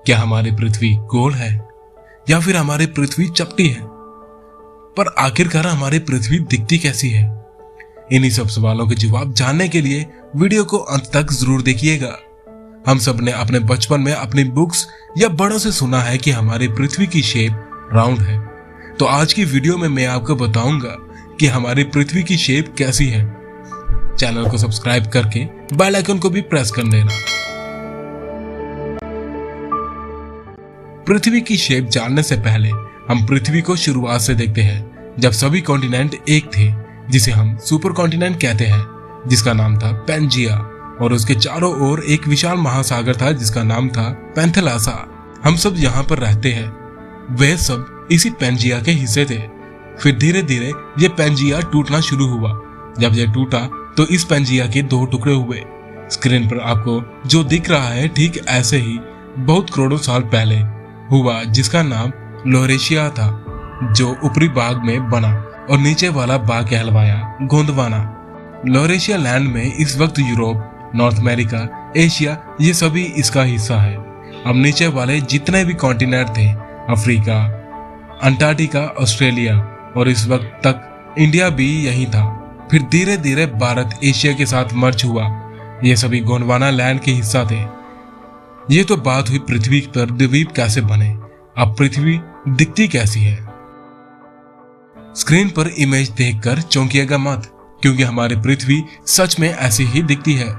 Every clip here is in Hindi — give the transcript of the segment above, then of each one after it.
क्या हमारी पृथ्वी गोल है या फिर हमारी पृथ्वी चपटी है? पर आखिरकार हमारी पृथ्वी दिखती कैसी है? इन्हीं सब सवालों के जवाब जानने के लिए वीडियो को अंत तक जरूर देखिएगा। हम सब ने अपने बचपन में अपनी बुक्स या बड़ों से सुना है कि हमारी पृथ्वी की शेप राउंड है। तो आज की वीडियो में मैं आपको बताऊंगा कि हमारी पृथ्वी की शेप कैसी है। चैनल को सब्सक्राइब करके बेल आइकन को भी प्रेस कर देना। पृथ्वी की शेप जानने से पहले हम पृथ्वी को शुरुआत से देखते हैं, जब सभी कॉन्टिनेंट एक थे, जिसे हम सुपर कॉन्टिनेंट कहते हैं, जिसका नाम था पेंजिया, और उसके चारों ओर एक विशाल महासागर था जिसका नाम था पैंथेलासा। हम सब यहाँ पर रहते हैं। वे सब इसी पेंजिया के हिस्से थे। फिर धीरे धीरे ये पेंजिया टूटना शुरू हुआ। जब ये टूटा तो इस पेंजिया के दो टुकड़े हुए। स्क्रीन पर आपको जो दिख रहा है ठीक ऐसे ही बहुत करोड़ों साल पहले हुआ, जिसका नाम लॉरेशिया था, जो ऊपरी भाग में बना और नीचे वाला भाग कहलवाया गोंडवाना। लॉरेशिया लैंड में इस वक्त यूरोप, नॉर्थ अमेरिका, एशिया ये सभी इसका हिस्सा है। अब नीचे वाले जितने भी कॉन्टिनेंट थे, अफ्रीका, अंटार्कटिका, ऑस्ट्रेलिया और इस वक्त तक इंडिया भी यही था। फिर धीरे धीरे भारत एशिया के साथ मर्ज हुआ। ये सभी गोंडवाना लैंड के हिस्सा थे। ये तो बात हुई पृथ्वी पर द्वीप कैसे बने। अब पृथ्वी दिखती कैसी है? स्क्रीन पर इमेज देखकर चौंकिएगा मत, क्योंकि हमारी पृथ्वी सच में ऐसी ही दिखती है।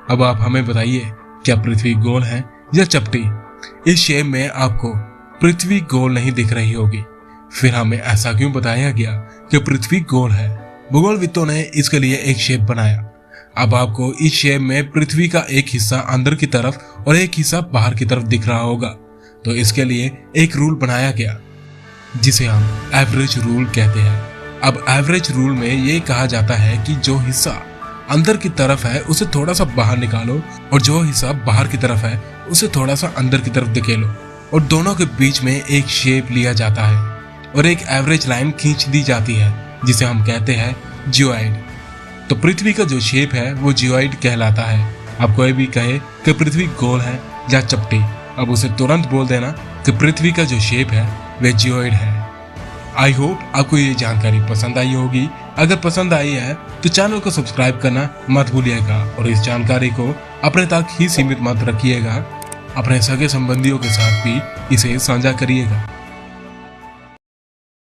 अब आप हमें बताइए, क्या पृथ्वी गोल है या चपटी? इस शेप में आपको पृथ्वी गोल नहीं दिख रही होगी। फिर हमें ऐसा क्यों बताया गया कि पृथ्वी गोल है? भूगोलविदों ने इसके लिए एक शेप बनाया। अब आपको इस शेप में पृथ्वी का एक हिस्सा अंदर की तरफ और एक हिस्सा बाहर की तरफ दिख रहा होगा। तो इसके लिए एक रूल बनाया गया, जिसे हम एवरेज रूल कहते हैं। अब एवरेज रूल में ये कहा जाता है कि जो हिस्सा अंदर की तरफ है उसे थोड़ा सा बाहर निकालो, और जो हिस्सा बाहर की तरफ है उसे थोड़ा सा अंदर की तरफ धकेलो, और दोनों के बीच में एक शेप लिया जाता है और एक एवरेज लाइन खींच दी जाती है, जिसे हम कहते हैं जियोइड। तो पृथ्वी का जो शेप है वो जियोइड कहलाता है। अब कोई भी कहे कि पृथ्वी गोल है या चपटी, अब उसे तुरंत बोल देना कि पृथ्वी का जो शेप है वह जियोइड है। आई होप आपको ये जानकारी पसंद आई होगी। अगर पसंद आई है तो चैनल को सब्सक्राइब करना मत भूलिएगा, और इस जानकारी को अपने तक ही सीमित मत रखिएगा। अपने सगे संबंधियों के साथ भी इसे साझा करिएगा।